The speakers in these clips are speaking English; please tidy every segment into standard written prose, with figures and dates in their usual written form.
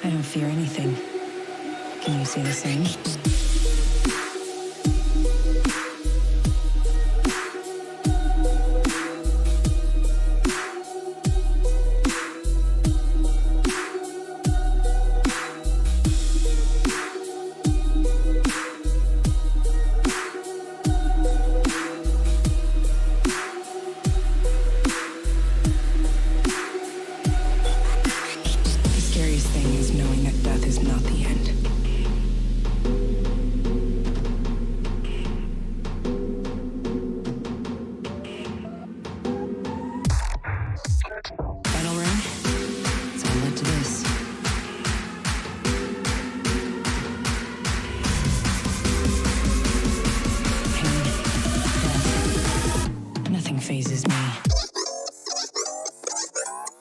I don't fear anything. Can you say the same? The scariest thing is knowing that death is not the end. Final ring? It's all led to this. Pain, death. Nothing phases me.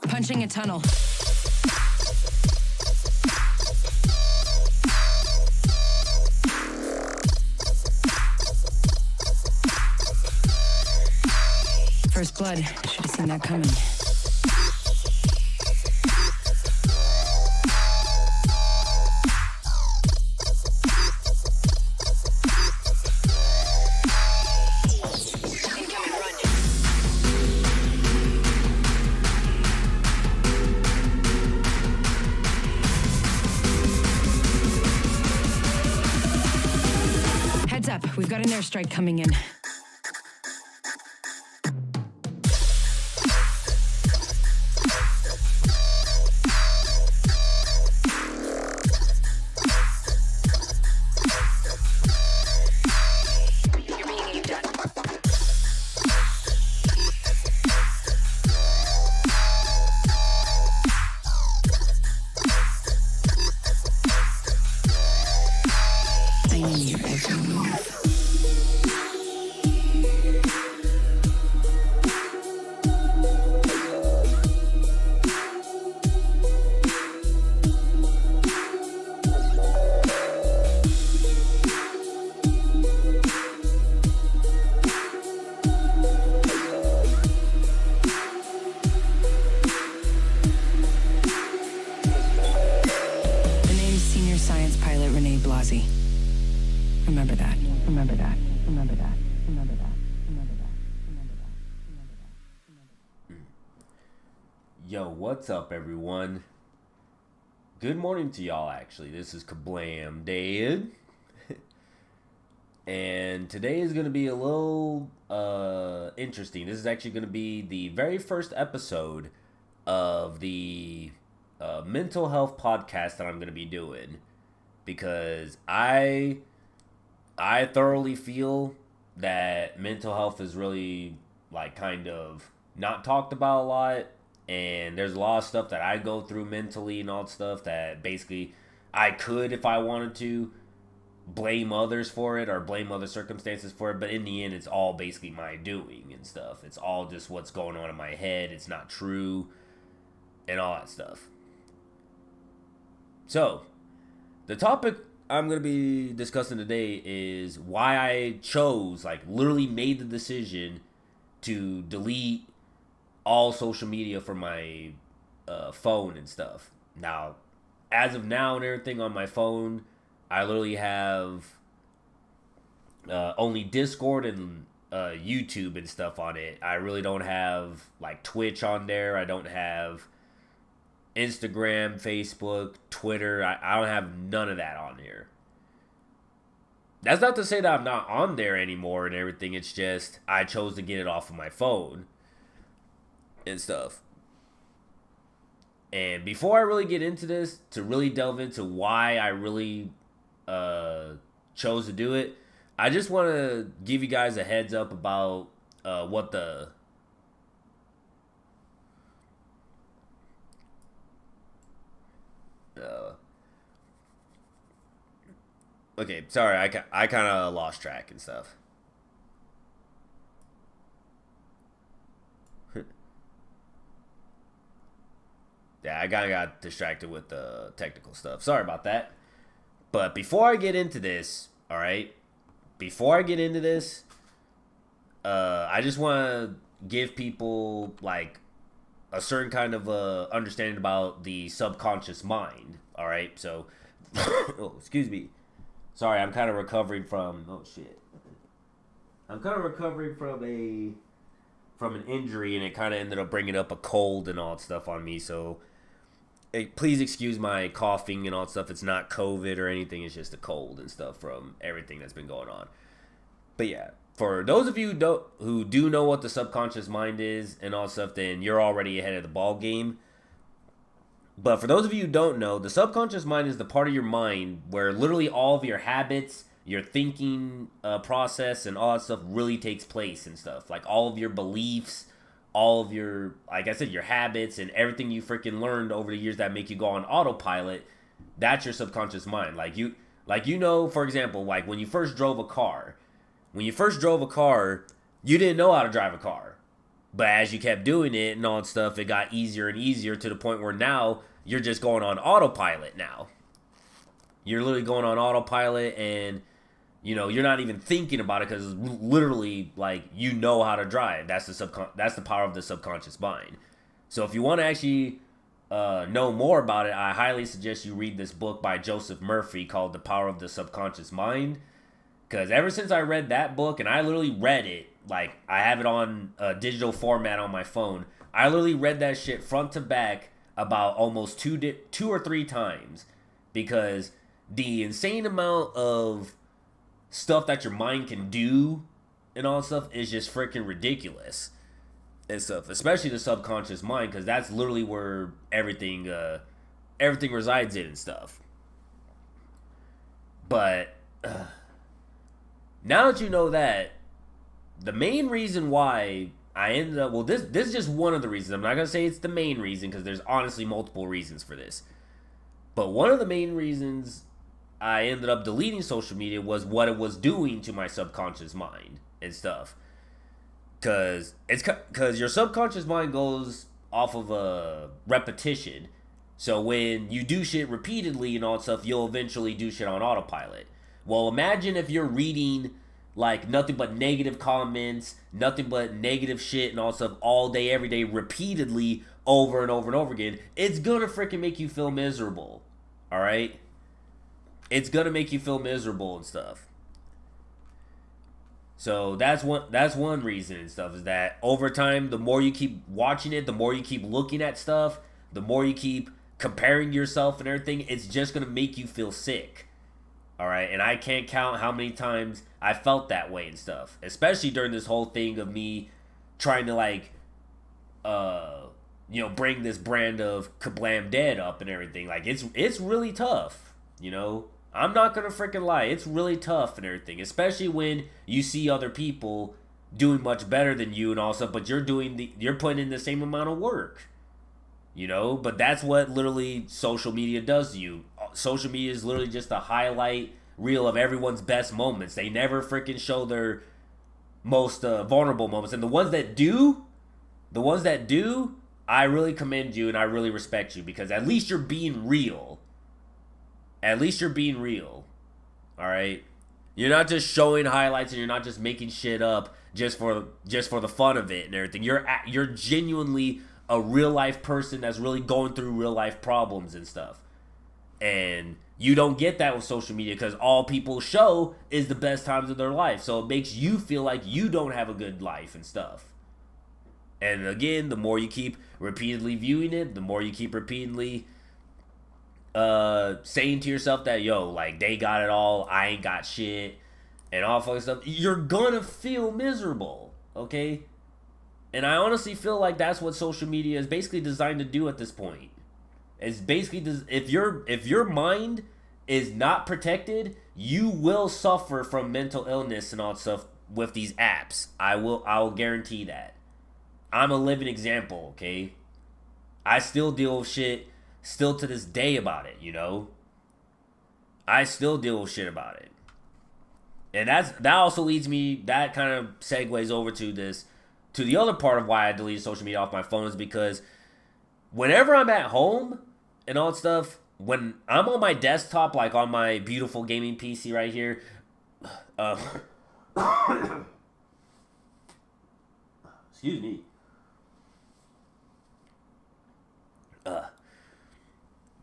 Punching a tunnel. First blood. Should have seen that coming. Heads up, we've got an airstrike coming in. You're being aimed at. I know your every move. The name's Senior Science Pilot Renee Blasey. Remember that. Remember that. Remember that. Remember that. Remember that. Remember that. Remember that. Remember that. Yo, what's up, everyone? Good morning to y'all, actually. This is KaBlamDayud. And today is going to be a little interesting. This is actually going to be the very first episode of the mental health podcast that I'm going to be doing. Because I thoroughly feel that mental health is really, like, kind of not talked about a lot. And there's a lot of stuff that I go through mentally and all that stuff that basically I could, if I wanted to, blame others for it or blame other circumstances for it. But in the end, it's all basically my doing and stuff. It's all just what's going on in my head. It's not true and all that stuff. So, the topic I'm going to be discussing today is why I chose, like, literally made the decision to delete all social media from my phone and stuff. Now, as of now and everything on my phone, I literally have only Discord and YouTube and stuff on it. I really don't have, like, Twitch on there. I don't have Instagram, Facebook, Twitter. I don't have none of that on here. That's not to say that I'm not on there anymore and everything. It's just I chose to get it off of my phone and stuff. And before I really get into this, to really delve into why I really chose to do it, I just want to give you guys a heads up about what the okay, sorry, I kind of lost track and stuff. Yeah, I kind of got distracted with the technical stuff. Sorry about that. But before I get into this, all right, before I get into this, I just want to give people, like, a certain kind of understanding about the subconscious mind. All right, so oh, excuse me. Sorry, I'm kind of recovering from I'm kind of recovering from an injury, and it kind of ended up bringing up a cold and all that stuff on me. So please excuse my coughing and all that stuff. It's not COVID or anything. It's just a cold and stuff from everything that's been going on. But yeah, for those of you who do know what the subconscious mind is and all that stuff, then you're already ahead of the ball game. But for those of you who don't know, the subconscious mind is the part of your mind where literally all of your habits, your thinking process, and all that stuff really takes place and stuff. Like all of your beliefs, all of your, like I said, your habits and everything you freaking learned over the years that make you go on autopilot, that's your subconscious mind. Like you know, for example, like when you first drove a car, you didn't know how to drive a car. But as you kept doing it and all that stuff, it got easier and easier to the point where now you're just going on autopilot now. You're literally going on autopilot and, you know, you're not even thinking about it because literally, like, you know how to drive. That's the power of the subconscious mind. So if you want to actually know more about it, I highly suggest you read this book by Joseph Murphy called The Power of the Subconscious Mind. Because ever since I read that book, and I literally read it, like, I have it on a digital format on my phone. I literally read that shit front to back about almost two or three times. Because the insane amount of stuff that your mind can do and all that stuff is just freaking ridiculous. And stuff, especially the subconscious mind, because that's literally where everything resides in and stuff. But now that you know that, the main reason why I ended up... Well, this is just one of the reasons. I'm not going to say it's the main reason, because there's honestly multiple reasons for this. But one of the main reasons I ended up deleting social media was what it was doing to my subconscious mind and stuff. Because your subconscious mind goes off of a repetition. So when you do shit repeatedly and all that stuff, you'll eventually do shit on autopilot. Well, imagine if you're reading like nothing but negative comments, nothing but negative shit and all that stuff all day, every day, repeatedly, over and over and over again. It's gonna freaking make you feel miserable. Alright? It's gonna make you feel miserable and stuff. So that's one reason and stuff, is that over time, the more you keep watching it, the more you keep looking at stuff, the more you keep comparing yourself and everything, it's just gonna make you feel sick. Alright, and I can't count how many times I felt that way and stuff. Especially during this whole thing of me trying to like, bring this brand of KaBlamDayud up and everything. Like, it's really tough, you know? I'm not gonna freaking lie, it's really tough and everything. Especially when you see other people doing much better than you and all stuff, but you're putting in the same amount of work. You know, but that's what literally social media does to you. Social media is literally just a highlight reel of everyone's best moments. They never freaking show their most vulnerable moments. And the ones that do, I really commend you and I really respect you, because at least you're being real. At least you're being real. Alright? You're not just showing highlights and you're not just making shit up just for the fun of it and everything. You're genuinely a real life person that's really going through real life problems and stuff. And you don't get that with social media, because all people show is the best times of their life. So it makes you feel like you don't have a good life and stuff. And again, the more you keep repeatedly viewing it, the more you keep repeatedly saying to yourself that, yo, like, they got it all, I ain't got shit, and all fucking stuff, you're gonna feel miserable, okay? And I honestly feel like that's what social media is basically designed to do at this point. It's basically, if your mind is not protected, you will suffer from mental illness and all that stuff with these apps. I will guarantee that. I'm a living example, okay? I still deal with shit still to this day about it, you know? I still deal with shit about it. And that also leads me, that kind of segues over to the other part of why I deleted social media off my phone, is because whenever I'm at home and all that stuff, when I'm on my desktop, like on my beautiful gaming PC right here, excuse me.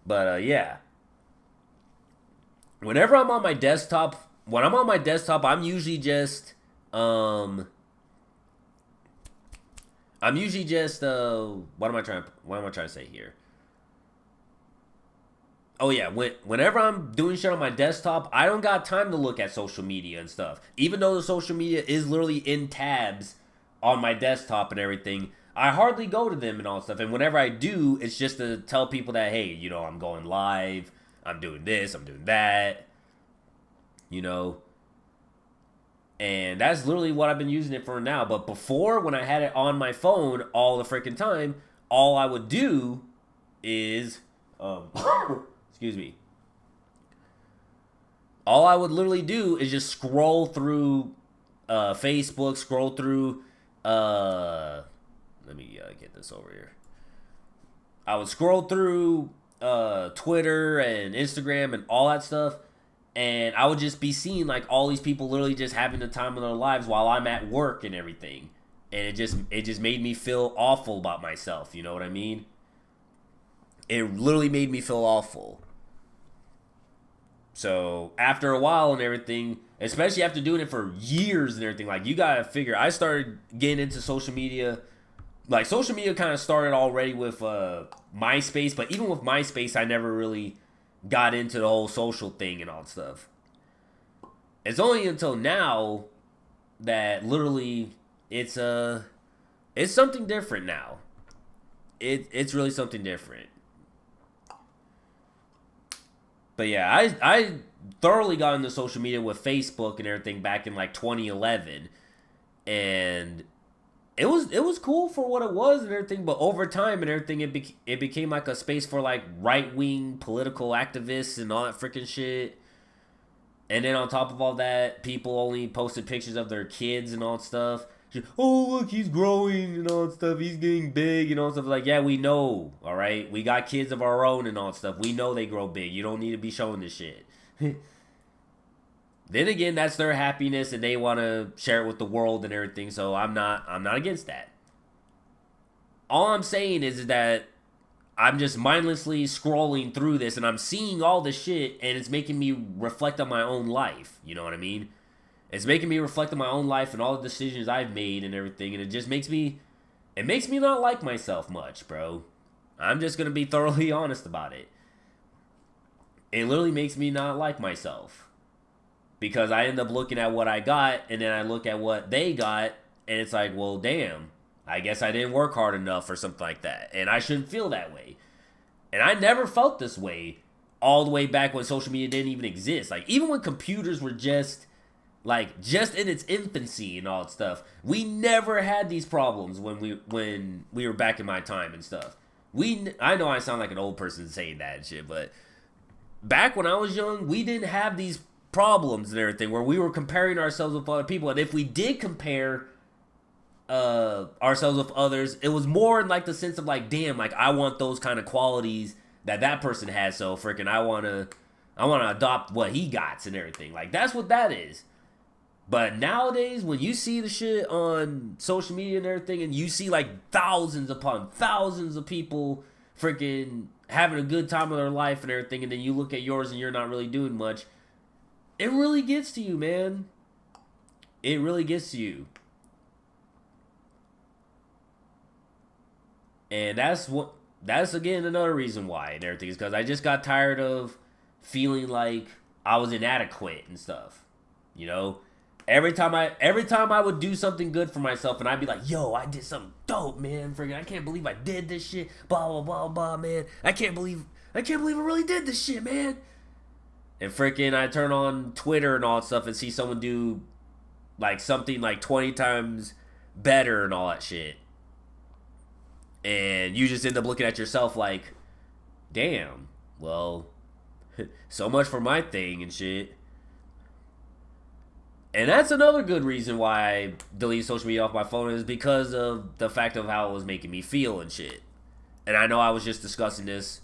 But yeah. Whenever I'm on my desktop, I'm usually just what am I trying to say here? Oh yeah, whenever I'm doing shit on my desktop, I don't got time to look at social media and stuff. Even though the social media is literally in tabs on my desktop and everything, I hardly go to them and all that stuff. And whenever I do, it's just to tell people that, hey, I'm going live, I'm doing this, I'm doing that, And that's literally what I've been using it for now. But before, when I had it on my phone all the freaking time, all I would do is, excuse me. All I would literally do is just scroll through Facebook, scroll through, let me get this over here. I would scroll through Twitter and Instagram and all that stuff, and I would just be seeing like all these people literally just having the time of their lives while I'm at work and everything. And it just made me feel awful about myself, you know what I mean? It literally made me feel awful. So after a while and everything, especially after doing it for years and everything, like you gotta figure, I started getting into social media. Like social media kind of started already with MySpace, but even with MySpace, I never really got into the whole social thing and all that stuff. It's only until now that literally it's something different now. It's really something different. But yeah, I thoroughly got into social media with Facebook and everything back in like 2011, and it was cool for what it was and everything. But over time and everything, it became like a space for like right wing political activists and all that freaking shit. And then on top of all that, people only posted pictures of their kids and all that stuff. Just, oh, look, he's growing and all that stuff. He's getting big and all that stuff. Like, yeah, we know, all right? We got kids of our own and all that stuff. We know they grow big. You don't need to be showing this shit. Then again, that's their happiness and they want to share it with the world and everything. So I'm not against that. All I'm saying is that I'm just mindlessly scrolling through this and I'm seeing all this shit and it's making me reflect on my own life. You know what I mean? It's making me reflect on my own life and all the decisions I've made and everything. And it just makes me not like myself much, bro. I'm just going to be thoroughly honest about it. It literally makes me not like myself. Because I end up looking at what I got and then I look at what they got and it's like, well, damn. I guess I didn't work hard enough or something like that. And I shouldn't feel that way. And I never felt this way all the way back when social media didn't even exist. Like, even when computers were just in its infancy and all that stuff, we never had these problems when we were back in my time and stuff. I know I sound like an old person saying that and shit, but back when I was young, we didn't have these problems and everything where we were comparing ourselves with other people. And if we did compare ourselves with others, it was more in like the sense of like, damn, like I want those kind of qualities that person has, so freaking I want to adopt what he got and everything. Like, that's what that is. But nowadays, when you see the shit on social media and everything, and you see like thousands upon thousands of people freaking having a good time of their life and everything, and then you look at yours and you're not really doing much, it really gets to you, man. It really gets to you. And that's again another reason why and everything is because I just got tired of feeling like I was inadequate and stuff. You know? Every time I would do something good for myself and I'd be like, yo, I did something dope, man. Freaking, I can't believe I did this shit. Blah, blah, blah, blah, man. I can't believe I really did this shit, man. And freaking I turn on Twitter and all that stuff and see someone do like something like 20 times better and all that shit. And you just end up looking at yourself like, damn, well, so much for my thing and shit. And that's another good reason why I deleted social media off my phone, is because of the fact of how it was making me feel and shit. And I know I was just discussing this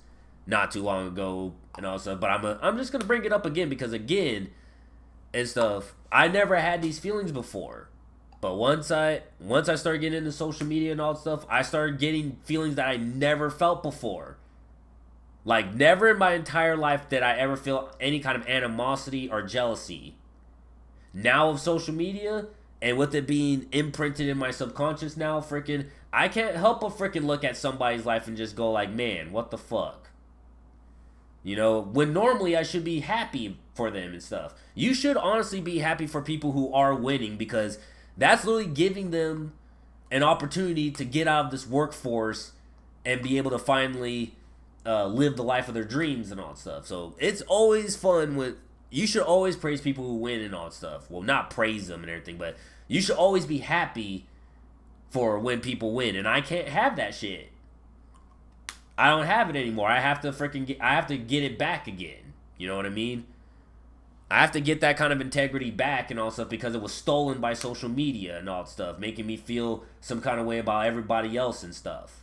not too long ago and all stuff, but I'm just gonna bring it up again because again and stuff, I never had these feelings before. But once I started getting into social media and all that stuff, I started getting feelings that I never felt before. Like, never in my entire life did I ever feel any kind of animosity or jealousy. Now of social media, and with it being imprinted in my subconscious now, freaking, I can't help but freaking look at somebody's life and just go like, man, what the fuck? You know, when normally I should be happy for them and stuff. You should honestly be happy for people who are winning, because that's literally giving them an opportunity to get out of this workforce and be able to finally live the life of their dreams and all that stuff. So it's always fun when you should always praise people who win and all that stuff. Well, not praise them and everything, but you should always be happy for when people win. And I can't have that shit. I don't have it anymore. I have to get it back again. You know what I mean? I have to get that kind of integrity back and all stuff, because it was stolen by social media and all that stuff, making me feel some kind of way about everybody else and stuff.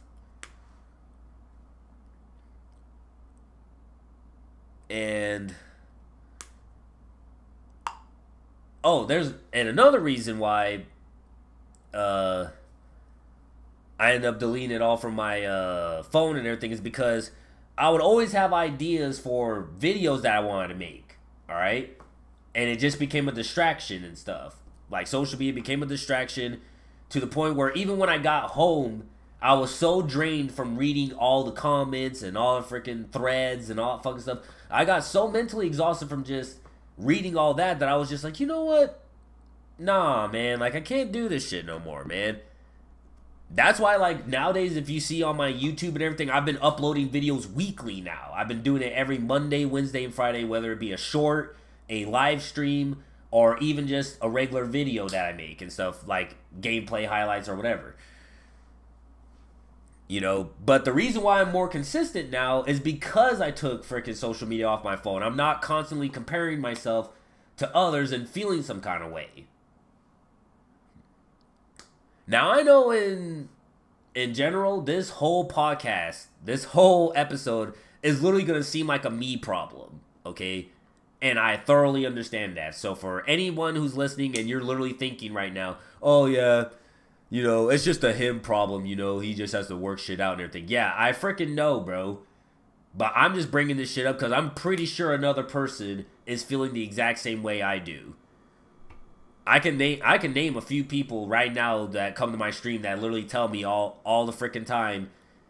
And there's another reason why I ended up deleting it all from my phone and everything, is because I would always have ideas for videos that I wanted to make, all right? And it just became a distraction and stuff. Like, social media became a distraction to the point where even when I got home, I was so drained from reading all the comments and all the freaking threads and all that fucking stuff. I got so mentally exhausted from just reading all that I was just like, you know what? Nah, man. Like, I can't do this shit no more, man. That's why, like, nowadays, if you see on my YouTube and everything, I've been uploading videos weekly now. I've been doing it every Monday, Wednesday, and Friday, whether it be a short, a live stream, or even just a regular video that I make and stuff, like gameplay highlights or whatever. You know, but the reason why I'm more consistent now is because I took freaking social media off my phone. I'm not constantly comparing myself to others and feeling some kind of way. Now, I know in general, this whole podcast, this whole episode is literally going to seem like a me problem, okay? And I thoroughly understand that. So for anyone who's listening and you're literally thinking right now, oh yeah, you know, it's just a him problem, you know, he just has to work shit out and everything. Yeah, I freaking know, bro. But I'm just bringing this shit up because I'm pretty sure another person is feeling the exact same way I do. I can name a few people right now that come to my stream that literally tell me all the freaking time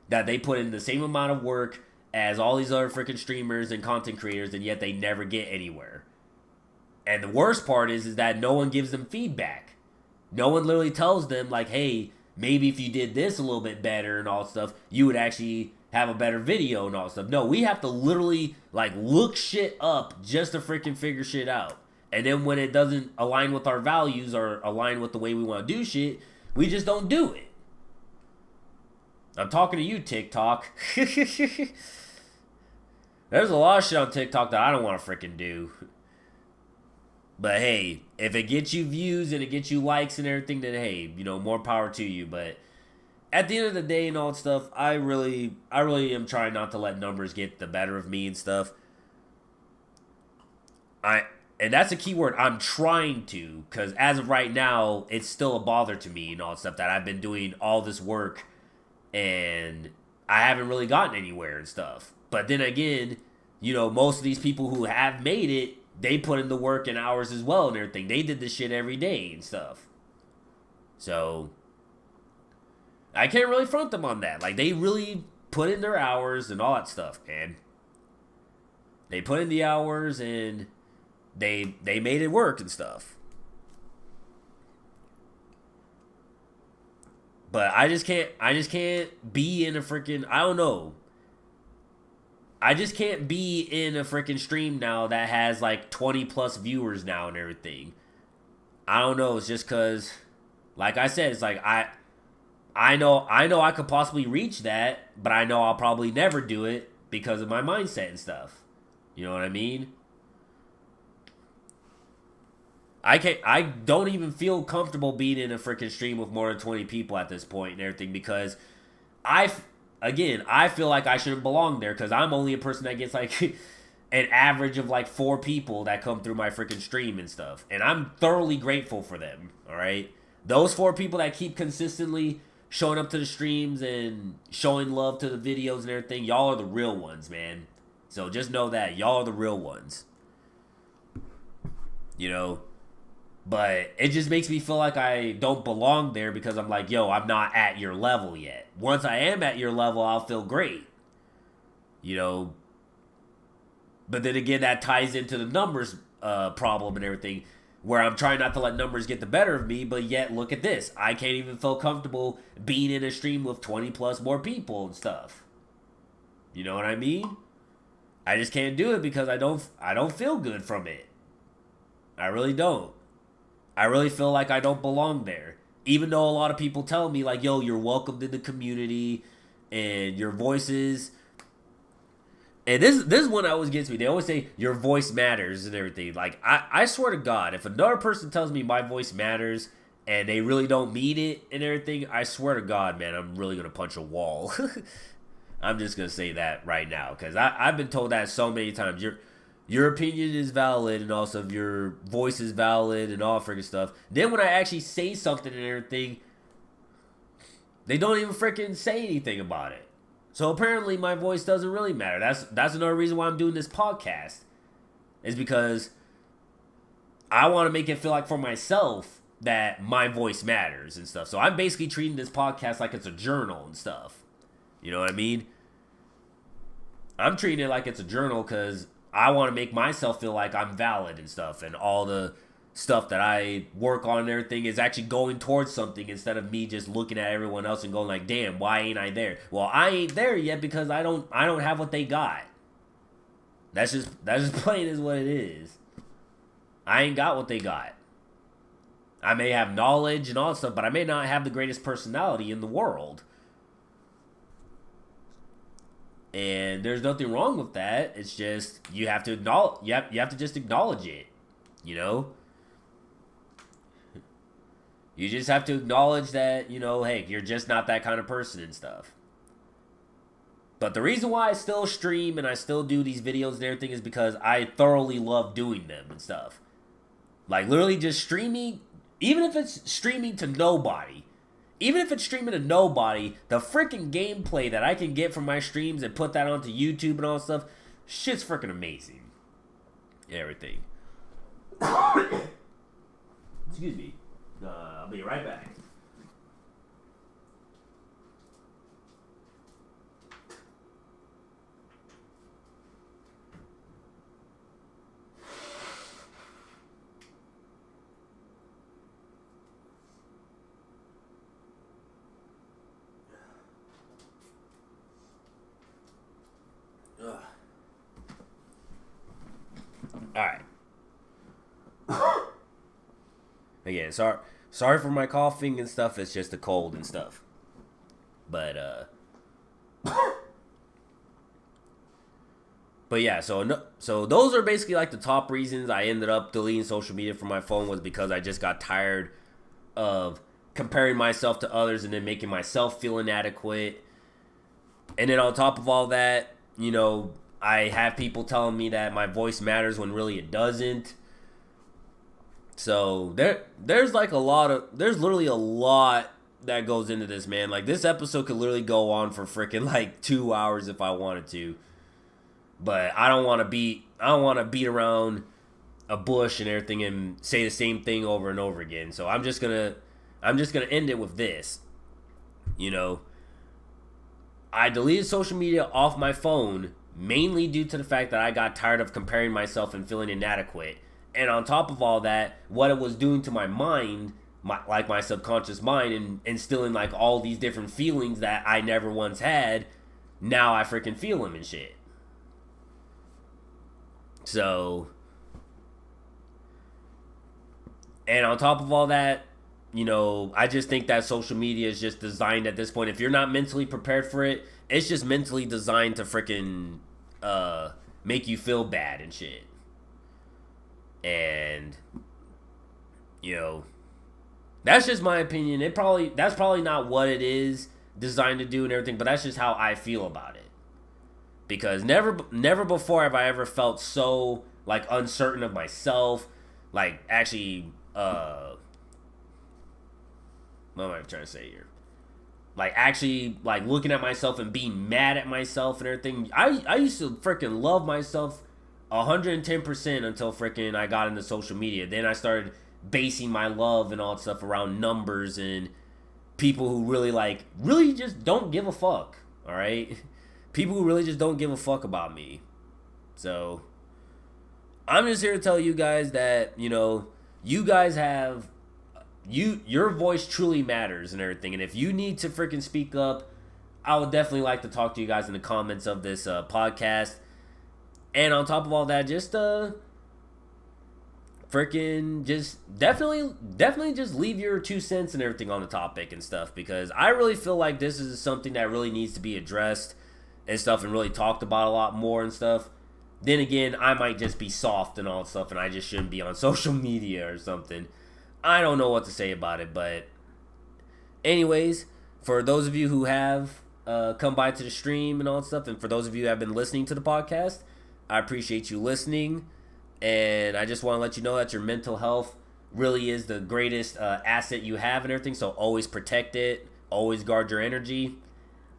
that they put in the same amount of work as all these other freaking streamers and content creators, and yet they never get anywhere. And the worst part is that no one gives them feedback. No one literally tells them, like, hey, maybe if you did this a little bit better and all that stuff, you would actually have a better video and all that stuff. No, we have to literally, like, look shit up just to freaking figure shit out. And then when it doesn't align with our values or align with the way we want to do shit, we just don't do it. I'm talking to you, TikTok. There's a lot of shit on TikTok that I don't want to freaking do. But hey, if it gets you views and it gets you likes and everything, then hey, you know, more power to you. But at the end of the day and all that stuff, I really am trying not to let numbers get the better of me and stuff. And that's a key word. I'm trying to, because as of right now, it's still a bother to me and all that stuff that I've been doing all this work and I haven't really gotten anywhere and stuff. But then again, you know, most of these people who have made it, they put in the work and hours as well and everything. They did this shit every day and stuff. So I can't really front them on that. Like, they really put in their hours and all that stuff, man. They put in the hours and they made it work and stuff. But I just can't be in a freaking, I don't know. I just can't be in a freaking stream now that has like 20 plus viewers now and everything. I don't know. It's just because, like I said, it's like I know I could possibly reach that, but I know I'll probably never do it because of my mindset and stuff. You know what I mean? I don't even feel comfortable being in a freaking stream with more than 20 people at this point and everything, because I feel like I shouldn't belong there because I'm only a person that gets like an average of like 4 people that come through my freaking stream and stuff. And I'm thoroughly grateful for them, all right? Those 4 people that keep consistently showing up to the streams and showing love to the videos and everything, y'all are the real ones, man. So just know that y'all are the real ones. You know, but it just makes me feel like I don't belong there because I'm like, yo, I'm not at your level yet. Once I am at your level, I'll feel great. You know, but then again, that ties into the numbers problem and everything, where I'm trying not to let numbers get the better of me, but yet look at this. I can't even feel comfortable being in a stream with 20 plus more people and stuff. You know what I mean? I just can't do it because I don't feel good from it. I really don't. I really feel like I don't belong there. Even though a lot of people tell me like, yo, you're welcomed in the community and your voices. And this one always gets me. They always say your voice matters and everything. Like, I swear to God, if another person tells me my voice matters and they really don't mean it and everything, I swear to God, man, I'm really going to punch a wall. I'm just going to say that right now. Because I've been told that so many times. Your opinion is valid and also your voice is valid and all freaking stuff. Then when I actually say something and everything, they don't even freaking say anything about it. So apparently my voice doesn't really matter. That's another reason why I'm doing this podcast. Is because I want to make it feel like for myself that my voice matters and stuff. So I'm basically treating this podcast like it's a journal and stuff. You know what I mean? I'm treating it like it's a journal because I want to make myself feel like I'm valid and stuff. And all the stuff that I work on and everything is actually going towards something instead of me just looking at everyone else and going like, damn, why ain't I there? Well, I ain't there yet because I don't have what they got. That's just plain as what it is. I ain't got what they got. I may have knowledge and all that stuff, but I may not have the greatest personality in the world. And there's nothing wrong with that. It's just you have to acknowledge. You have to just acknowledge it. You know. You just have to acknowledge that, you know, hey, you're just not that kind of person and stuff. But the reason why I still stream and I still do these videos and everything is because I thoroughly love doing them and stuff. Like, literally just streaming, even if it's streaming to nobody, the freaking gameplay that I can get from my streams and put that onto YouTube and all that stuff, shit's freaking amazing. Everything. Excuse me. I'll be right back. Alright. Again, sorry for my coughing and stuff. It's just a cold and stuff. But yeah, so those are basically like the top reasons I ended up deleting social media from my phone, was because I just got tired of comparing myself to others and then making myself feel inadequate. And then on top of all that, you know, I have people telling me that my voice matters when really it doesn't. So there's literally a lot that goes into this, man. Like, this episode could literally go on for freaking like 2 hours if I wanted to. But I don't want to beat around a bush and everything and say the same thing over and over again. So I'm just gonna end it with this. You know, I deleted social media off my phone mainly due to the fact that I got tired of comparing myself and feeling inadequate. And on top of all that, what it was doing to my mind, my subconscious mind, and instilling like all these different feelings that I never once had, now I freaking feel them and shit. So, and on top of all that, you know, I just think that social media is just designed at this point. If you're not mentally prepared for it, it's just mentally designed to freaking make you feel bad and shit. And, you know, that's just my opinion. That's probably not what it is designed to do and everything, but that's just how I feel about it. Because never before have I ever felt so like uncertain of myself, like actually what am I trying to say here? like actually like looking at myself and being mad at myself and everything. I used to freaking love myself 110% until freaking I got into social media. Then I started basing my love and all that stuff around numbers and people who really just don't give a fuck. All right, people who really just don't give a fuck about me. So I'm just here to tell you guys that, you know, you guys have your voice truly matters and everything. And if you need to freaking speak up, I would definitely like to talk to you guys in the comments of this podcast. And on top of all that, just freaking just definitely just leave your 2 cents and everything on the topic and stuff, because I really feel like this is something that really needs to be addressed and stuff and really talked about a lot more and stuff. Then again, I might just be soft and all that stuff and I just shouldn't be on social media or something. I don't know what to say about it, but anyways, for those of you who have come by to the stream and all that stuff, and for those of you who have been listening to the podcast, I appreciate you listening. And I just want to let you know that your mental health really is the greatest asset you have and everything. So always protect it. Always guard your energy.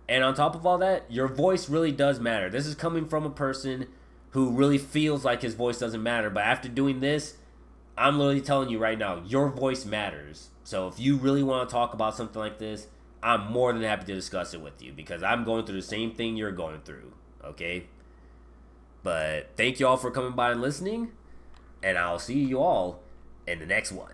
And on top of all that, your voice really does matter. This is coming from a person who really feels like his voice doesn't matter. But after doing this, I'm literally telling you right now, your voice matters. So if you really want to talk about something like this, I'm more than happy to discuss it with you, because I'm going through the same thing you're going through. Okay? But thank you all for coming by and listening, and I'll see you all in the next one.